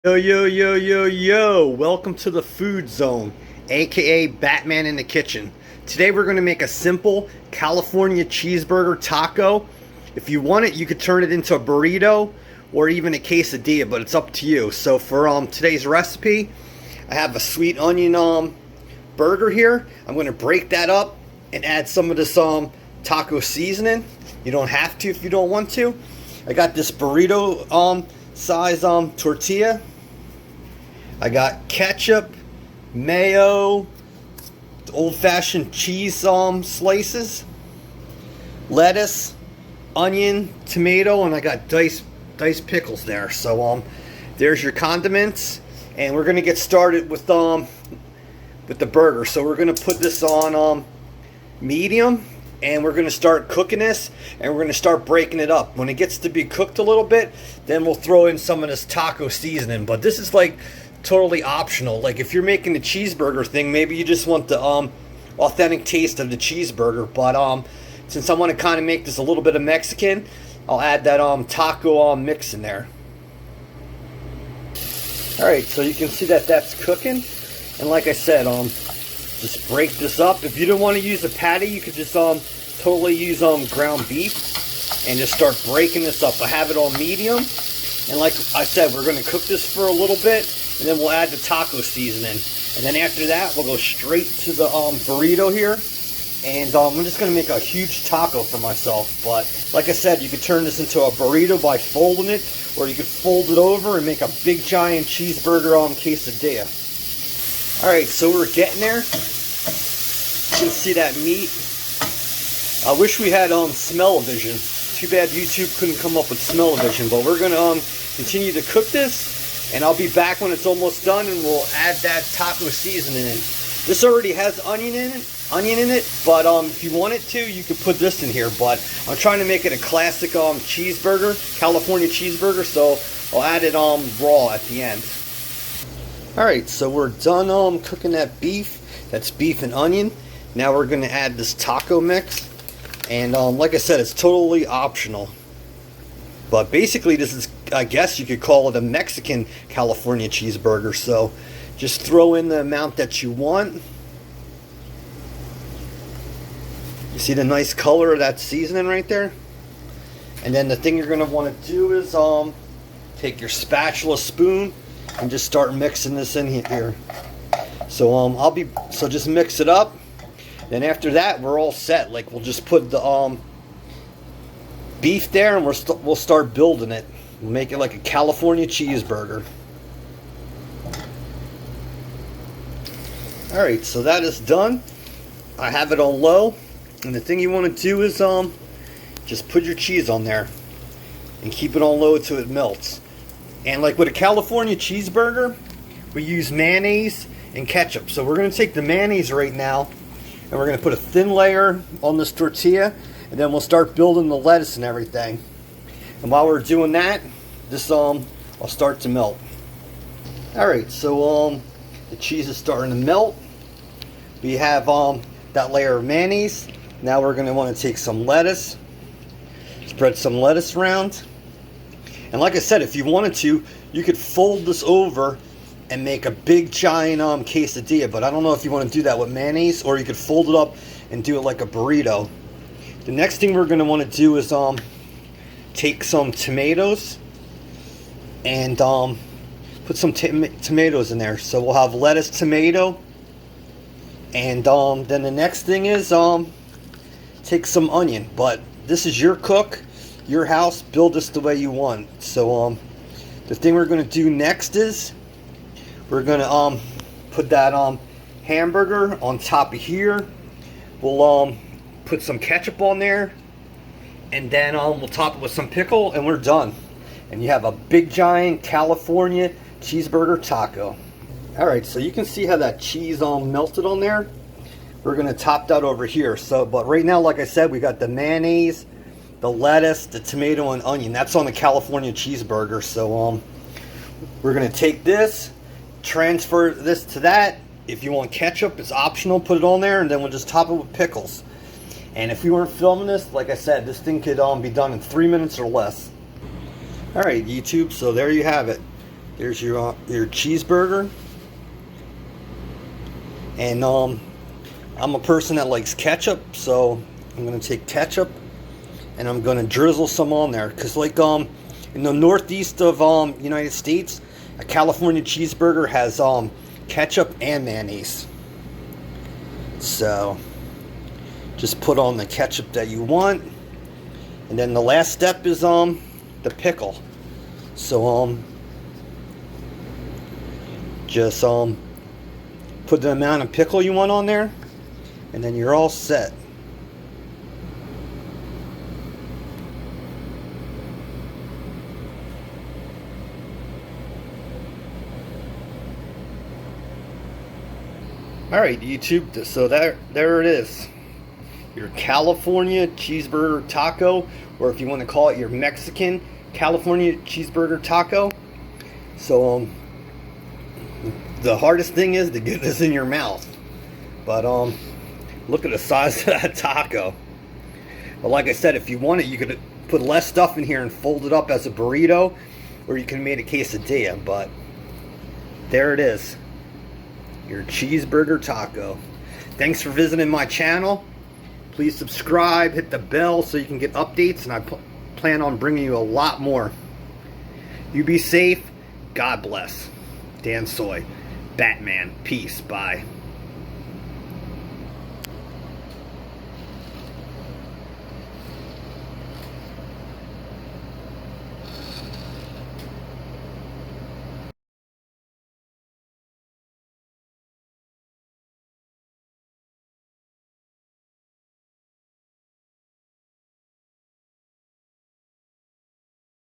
Yo, yo, yo, yo, yo! Welcome to the Food Zone, aka Batman in the Kitchen. Today we're going to make a simple California cheeseburger taco. If you want it, you could turn it into a burrito or even a quesadilla, but it's up to you. So for today's recipe, I have a sweet onion burger here. I'm going to break that up and add some of this taco seasoning. You don't have to if you don't want to. I got this burrito size tortilla. I got ketchup, mayo, old-fashioned cheese slices, lettuce, onion, tomato, and I got diced pickles there. So there's your condiments, and we're gonna get started with the burger. So we're gonna put this on medium, and we're gonna start cooking this, and we're gonna start breaking it up. When it gets to be cooked a little bit, then we'll throw in some of this taco seasoning. But this is like totally optional. Like if you're making the cheeseburger thing, maybe you just want the authentic taste of the cheeseburger. But since I want to kind of make this a little bit of Mexican, I'll add that taco mix in there. Alright, so you can see that that's cooking, and like I said, just break this up. If you don't want to use a patty, you could just totally use ground beef and just start breaking this up. I have it on medium, and like I said, we're going to cook this for a little bit, and then we'll add the taco seasoning. And then after that, we'll go straight to the burrito here, and I'm just going to make a huge taco for myself. But like I said, you could turn this into a burrito by folding it, or you could fold it over and make a big giant cheeseburger quesadilla. Alright, so we're getting there. You can see that meat. I wish we had smell-o-vision. Too bad YouTube couldn't come up with smell-o-vision, but we're going to continue to cook this, and I'll be back when it's almost done, and we'll add that taco seasoning in. This already has onion in it, but if you wanted to, you could put this in here. But I'm trying to make it a classic cheeseburger, California cheeseburger, so I'll add it raw at the end. Alright, so we're done cooking that beef. That's beef and onion. Now we're going to add this taco mix. And like I said, it's totally optional. But basically this is, I guess you could call it a Mexican California cheeseburger. So just throw in the amount that you want. You see the nice color of that seasoning right there? And then the thing you're going to want to do is take your spatula spoon and just start mixing this in here. So just mix it up. Then after that, we're all set. Like we'll just put the beef there, and we'll start building it. We'll make it like a California cheeseburger. Alright, so that is done. I have it on low, and the thing you want to do is just put your cheese on there and keep it on low till it melts. And like with a California cheeseburger, we use mayonnaise and ketchup. So we're going to take the mayonnaise right now, and we're going to put a thin layer on this tortilla, and then we'll start building the lettuce and everything. And while we're doing that, this will start to melt. Alright, so the cheese is starting to melt. We have that layer of mayonnaise. Now we're going to want to take some lettuce, spread some lettuce around. And like I said, if you wanted to, you could fold this over and make a big giant quesadilla. But I don't know if you want to do that with mayonnaise, or you could fold it up and do it like a burrito. The next thing we're going to want to do is take some tomatoes and put some tomatoes in there. So we'll have lettuce, tomato, and then the next thing is take some onion. But this is your cook, your house, build this the way you want. So the thing we're going to do next is we're going to put that hamburger on top of here. We'll put some ketchup on there, and then we'll top it with some pickle, and we're done. And you have a big giant California cheeseburger taco. Alright, so you can see how that cheese melted on there. We're going to top that over here. So, but right now, like I said, we got the mayonnaise, the lettuce, the tomato, and onion. That's on the California cheeseburger. So we're going to take this, transfer this to that. If you want ketchup, it's optional, put it on there, and then we'll just top it with pickles. And if we weren't filming this, like I said, this thing could be done in 3 minutes or less. Alright, YouTube, so there you have it. There's your cheeseburger. And I'm a person that likes ketchup, so I'm gonna take ketchup and I'm gonna drizzle some on there. Cause like in the northeast of United States, a California cheeseburger has ketchup and mayonnaise. So just put on the ketchup that you want, and then the last step is the pickle. So just put the amount of pickle you want on there, and then you're all set. Alright, YouTube, so there it is. Your California cheeseburger taco, or if you want to call it your Mexican California cheeseburger taco. So the hardest thing is to get this in your mouth. But look at the size of that taco. But like I said, if you want it, you could put less stuff in here and fold it up as a burrito, or you can make a quesadilla. But there it is, your cheeseburger taco. Thanks for visiting my channel. Please subscribe, hit the bell so you can get updates, and I plan on bringing you a lot more. You be safe. God bless. Dan Soy, Batman. Peace. Bye.